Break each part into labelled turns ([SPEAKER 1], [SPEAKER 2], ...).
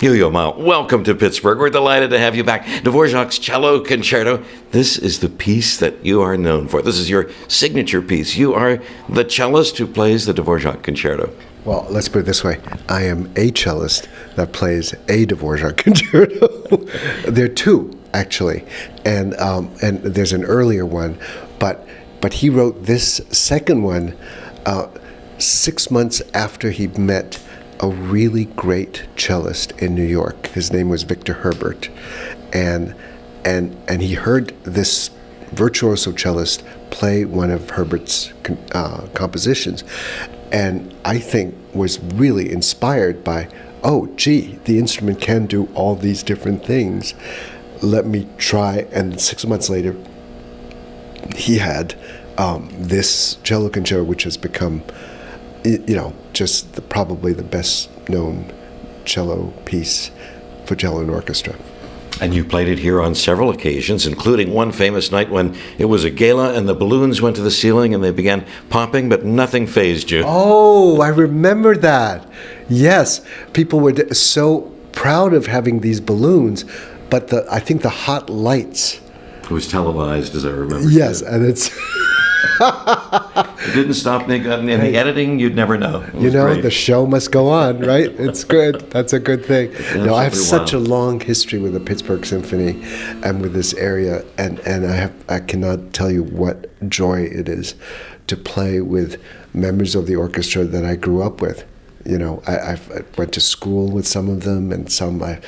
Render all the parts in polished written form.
[SPEAKER 1] Yo Yo Ma, welcome to Pittsburgh. We're delighted to have you back. Dvorak's Cello Concerto. This is the piece that you are known for. This is your signature piece. You are the cellist who plays the Dvorak Concerto.
[SPEAKER 2] Well, let's put it this way. I am a cellist that plays a Dvorak Concerto. There are two, actually. And there's an earlier one. But he wrote this second one 6 months after he met a really great cellist in New York. His name was Victor Herbert, and he heard this virtuoso cellist play one of Herbert's compositions, and I think was really inspired by, oh, gee, the instrument can do all these different things. Let me try. And 6 months later, he had this cello concerto, which has become, just probably the best known cello piece for cello and orchestra.
[SPEAKER 1] And you played it here on several occasions, including one famous night when it was a gala and the balloons went to the ceiling and they began popping, but nothing fazed you.
[SPEAKER 2] Oh, I remember that. Yes, people were so proud of having these balloons, but I think the hot lights.
[SPEAKER 1] It was televised, as I remember.
[SPEAKER 2] Yes, and it's...
[SPEAKER 1] It didn't stop in the editing. You'd never know. Great.
[SPEAKER 2] The show must go on, right? It's good. That's a good thing. No, I have such a long history with the Pittsburgh Symphony and with this area, and I cannot tell you what joy it is to play with members of the orchestra that I grew up with. I went to school with some of them, and some I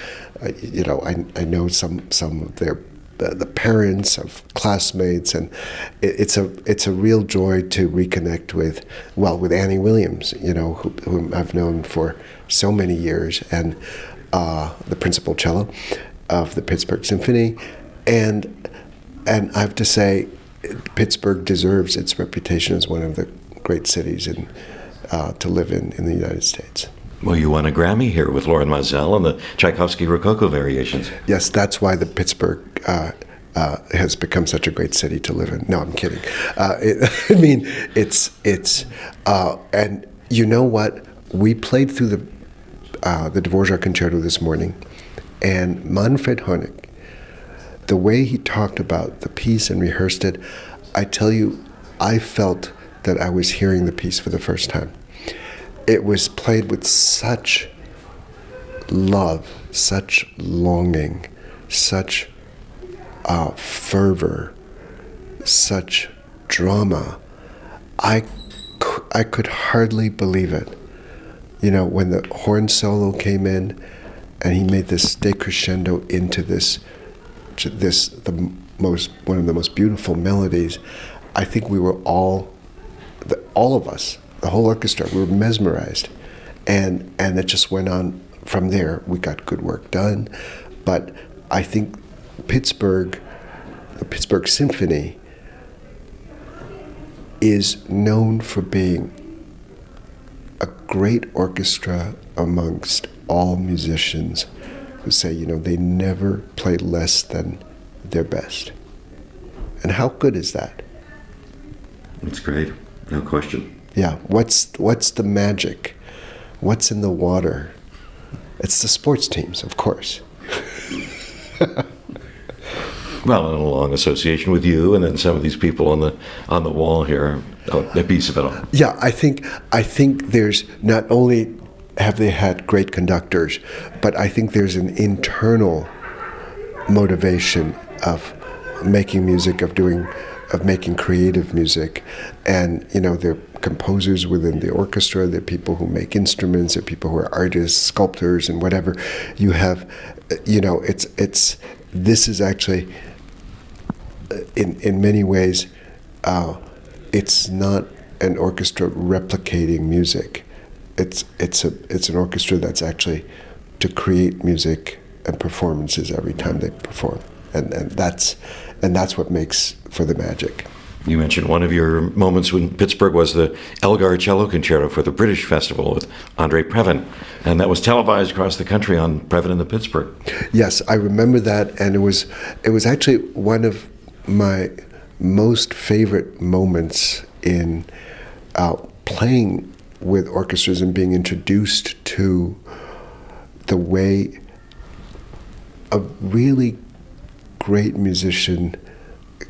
[SPEAKER 2] know some of their the parents of classmates, and it's a real joy to reconnect with Annie Williams, whom I've known for so many years, and the principal cello of the Pittsburgh Symphony, and I have to say, Pittsburgh deserves its reputation as one of the great cities to live in the United States.
[SPEAKER 1] Well, you won a Grammy here with Lorin Maazel and the Tchaikovsky Rococo variations.
[SPEAKER 2] Yes, that's why the Pittsburgh has become such a great city to live in. No, I'm kidding. And you know what? We played through the Dvorak Concerto this morning, and Manfred Honeck, the way he talked about the piece and rehearsed it, I tell you, I felt that I was hearing the piece for the first time. It was played with such love, such longing, such fervor, such drama. I could hardly believe it. When the horn solo came in, and he made this decrescendo into one of the most beautiful melodies. I think we were all of us. The whole orchestra, we were mesmerized, and it just went on from there. We got good work done, but I think the Pittsburgh Symphony is known for being a great orchestra amongst all musicians who say, they never play less than their best. And how good is that?
[SPEAKER 1] It's great, no question.
[SPEAKER 2] Yeah, what's the magic? What's in the water? It's the sports teams, of course.
[SPEAKER 1] Well, in a long association with you, and then some of these people on the wall here, a piece of it all.
[SPEAKER 2] Yeah, I think there's not only have they had great conductors, but I think there's an internal motivation of making music, of making creative music, and there are composers within the orchestra, there are people who make instruments, there are people who are artists, sculptors, and whatever. You have, this is actually, in many ways, it's not an orchestra replicating music. It's an orchestra that's actually to create music and performances every time they perform, and that's what makes for the magic.
[SPEAKER 1] You mentioned one of your moments when Pittsburgh was the Elgar Cello Concerto for the British Festival with Andre Previn, and that was televised across the country on Previn in the Pittsburgh.
[SPEAKER 2] Yes, I remember that, and it was actually one of my most favorite moments in playing with orchestras and being introduced to the way a really great musician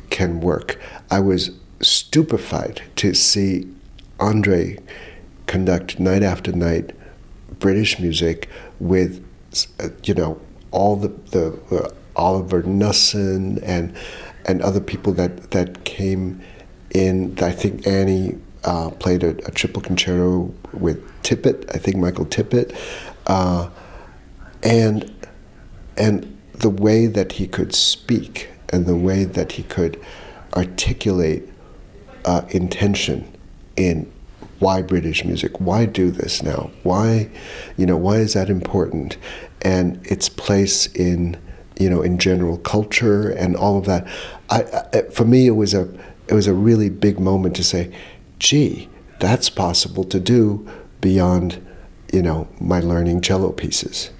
[SPEAKER 2] can work. I was stupefied to see Andre conduct night after night British music with, all the Oliver Nussin and other people that came in. I think Annie played a triple concerto with Tippett. I think Michael Tippett, and the way that he could speak and the way that he could articulate intention in why British music, why do this now, why is that important, and its place in general culture and all of that. For me, it was a really big moment to say, gee, that's possible to do beyond my learning cello pieces.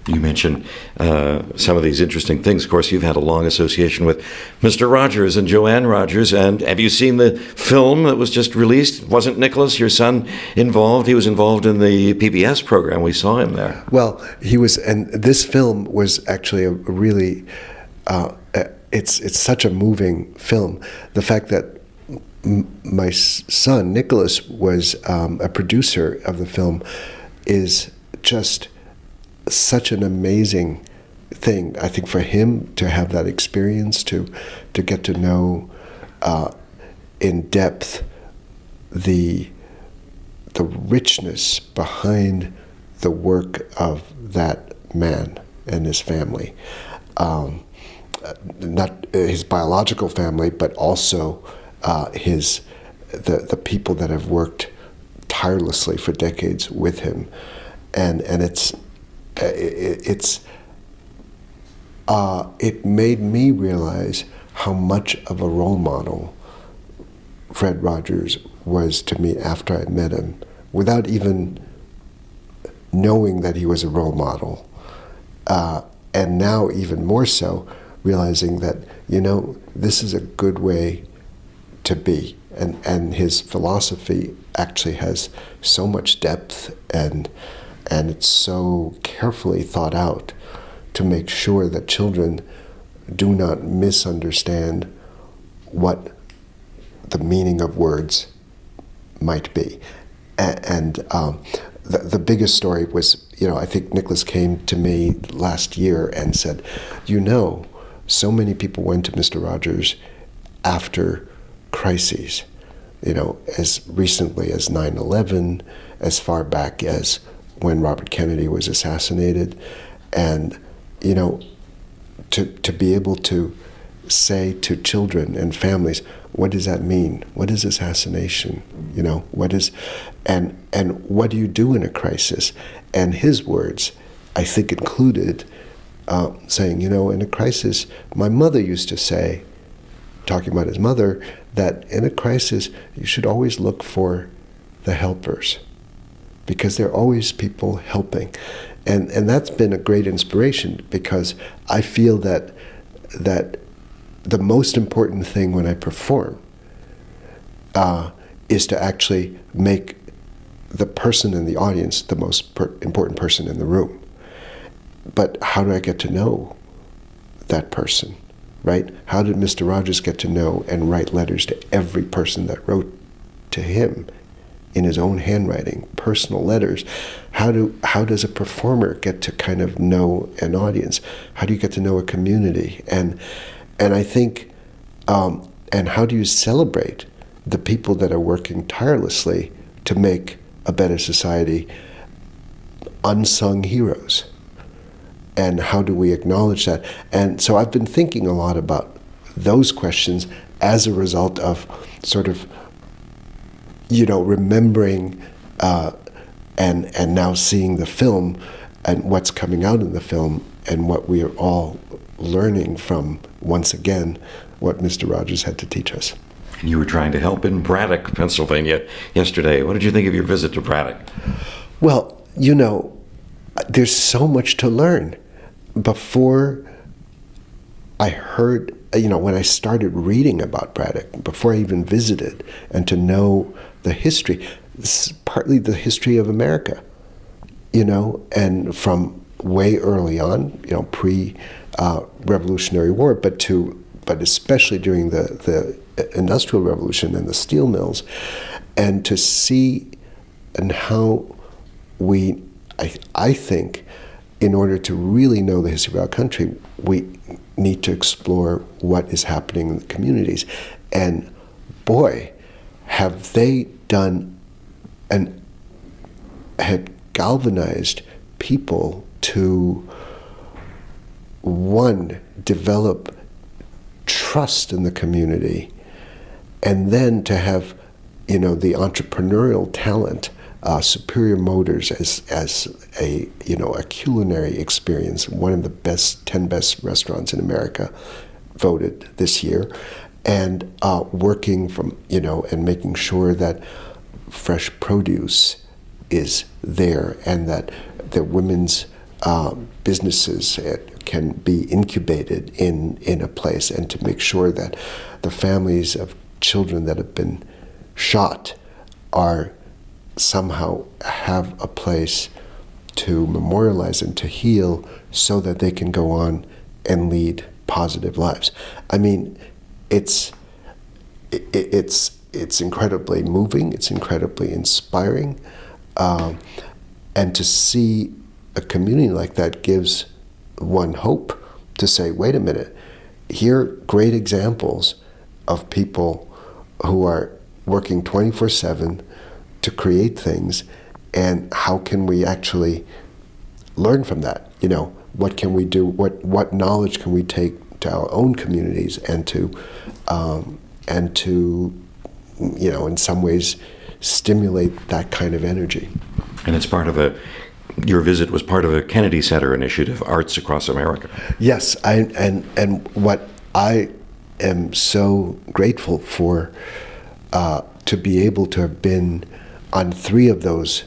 [SPEAKER 1] You mentioned some of these interesting things. Of course, you've had a long association with Mr. Rogers and Joanne Rogers. And have you seen the film that was just released? Wasn't Nicholas, your son, involved? He was involved in the PBS program. We saw him there.
[SPEAKER 2] Well, he was, and this film was actually a really, it's such a moving film. The fact that my son, Nicholas, was a producer of the film is just such an amazing thing, I think, for him to have that experience, to get to know in depth the richness behind the work of that man and his family. Not his biological family, but also the people that have worked tirelessly for decades with him, and it made me realize how much of a role model Fred Rogers was to me after I met him, without even knowing that he was a role model. And now even more so, realizing that, this is a good way to be. And his philosophy actually has so much depth, and it's so carefully thought out to make sure that children do not misunderstand what the meaning of words might be. And the biggest story was, I think Nicholas came to me last year and said, so many people went to Mr. Rogers after crises, as recently as 9/11, as far back as when Robert Kennedy was assassinated, and to be able to say to children and families, what does that mean? What is assassination? What is, and what do you do in a crisis? And his words, I think, included saying, in a crisis, my mother used to say, talking about his mother, that in a crisis you should always look for the helpers, because there are always people helping. And that's been a great inspiration, because I feel that the most important thing when I perform is to actually make the person in the audience the most important person in the room. But how do I get to know that person, right? How did Mr. Rogers get to know and write letters to every person that wrote to him in his own handwriting, personal letters? How does a performer get to kind of know an audience? How do you get to know a community? And I think, and how do you celebrate the people that are working tirelessly to make a better society, unsung heroes? And how do we acknowledge that? And so I've been thinking a lot about those questions as a result of sort of, remembering and now seeing the film and what's coming out in the film, and what we are all learning from, once again, what Mr. Rogers had to teach us.
[SPEAKER 1] And you were trying to help in Braddock, Pennsylvania yesterday. What did you think of your visit to Braddock?
[SPEAKER 2] Well, there's so much to learn. Before I heard, when I started reading about Braddock, before I even visited, and to know the history, this is partly the history of America, and from way early on, pre-Revolutionary War, but especially during the Industrial Revolution and the steel mills, and to see and how I think, in order to really know the history of our country, we need to explore what is happening in the communities. And boy, have they done and had galvanized people to, one, develop trust in the community, and then to have, the entrepreneurial talent, Superior Motors as a culinary experience, one of the 10 best restaurants in America, voted this year, and working from, and making sure that fresh produce is there, and that the women's businesses can be incubated in a place, and to make sure that the families of children that have been shot are somehow have a place to memorialize and to heal, so that they can go on and lead positive lives. I mean, it's incredibly moving. It's incredibly inspiring, and to see a community like that gives one hope to say, wait a minute, here are great examples of people who are working 24/7 to create things, and how can we actually learn from that? What can we do? What knowledge can we take to our own communities, and to in some ways stimulate that kind of energy?
[SPEAKER 1] And it's part of your visit was part of a Kennedy Center initiative, Arts Across America.
[SPEAKER 2] Yes, and what I am so grateful for, to be able to have been on 3 of those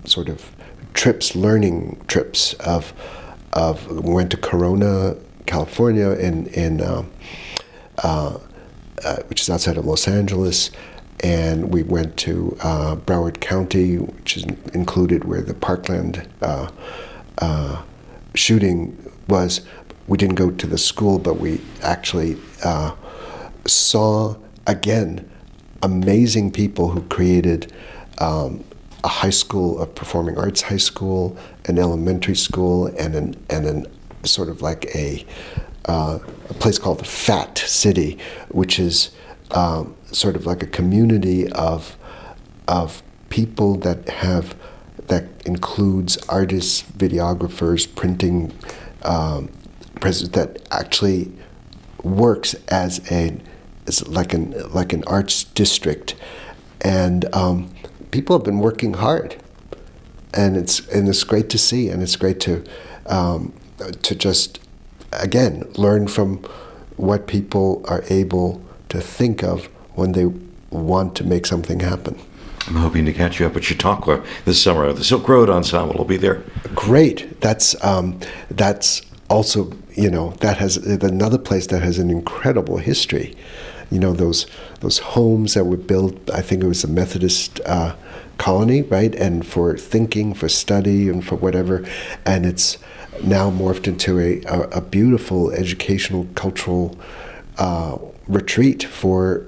[SPEAKER 2] sort of trips, learning trips went to Corona, California, which is outside of Los Angeles, and we went to Broward County, which is included where the Parkland shooting was. We didn't go to the school, but we actually saw, again, amazing people who created a high school, a performing arts high school, an elementary school, and an sort of like a place called the Fat City, which is sort of like a community of people that includes artists, videographers, printing, that actually works as like an arts district, and people have been working hard, and it's great to see, and it's great to just again learn from what people are able to think of when they want to make something happen.
[SPEAKER 1] I'm hoping to catch you up at Chautauqua this summer. The Silk Road Ensemble will be there.
[SPEAKER 2] Great. That's also, that has another place that has an incredible history. Those homes that were built, I think it was a Methodist colony, right? And for thinking, for study, and for whatever. And it's now morphed into a beautiful educational, cultural retreat for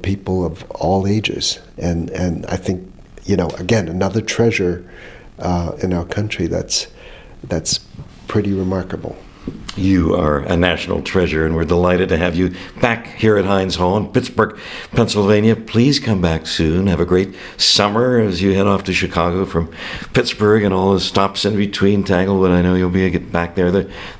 [SPEAKER 2] people of all ages. And I think, again, another treasure in our country that's pretty remarkable.
[SPEAKER 1] You are a national treasure, and we're delighted to have you back here at Heinz Hall in Pittsburgh, Pennsylvania. Please come back soon. Have a great summer as you head off to Chicago from Pittsburgh and all the stops in between. Tanglewood, I know you'll be back there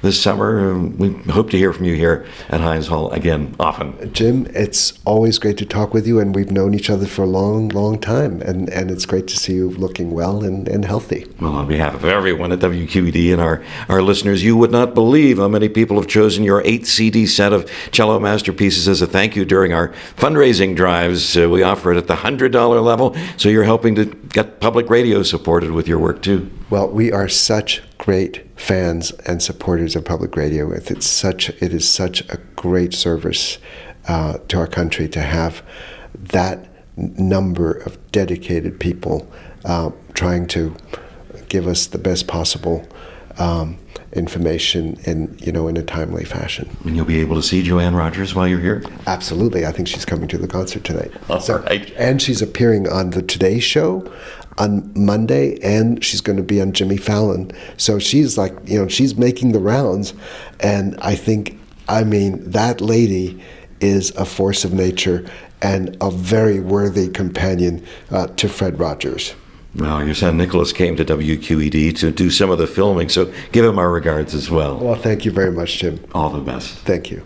[SPEAKER 1] this summer. We hope to hear from you here at Heinz Hall again often.
[SPEAKER 2] Jim, it's always great to talk with you, and we've known each other for a long, long time, and it's great to see you looking well and healthy.
[SPEAKER 1] Well, on behalf of everyone at WQED and our listeners, you would not believe how many people have chosen your 8-CD set of cello masterpieces as a thank you during our fundraising drives. We offer it at the $100 level, so you're helping to get public radio supported with your work too.
[SPEAKER 2] Well, we are such great fans and supporters of public radio. It is such a great service to our country to have that number of dedicated people trying to give us the best possible information in a timely fashion.
[SPEAKER 1] And you'll be able to see Joanne Rogers while you're here?
[SPEAKER 2] Absolutely. I think she's coming to the concert tonight.
[SPEAKER 1] All right.
[SPEAKER 2] And she's appearing on the Today Show on Monday, and she's going to be on Jimmy Fallon. So she's she's making the rounds. And that lady is a force of nature and a very worthy companion to Fred Rogers.
[SPEAKER 1] Well, your son Nicholas came to WQED to do some of the filming, so give him our regards as well.
[SPEAKER 2] Well, thank you very much, Jim.
[SPEAKER 1] All the best.
[SPEAKER 2] Thank you.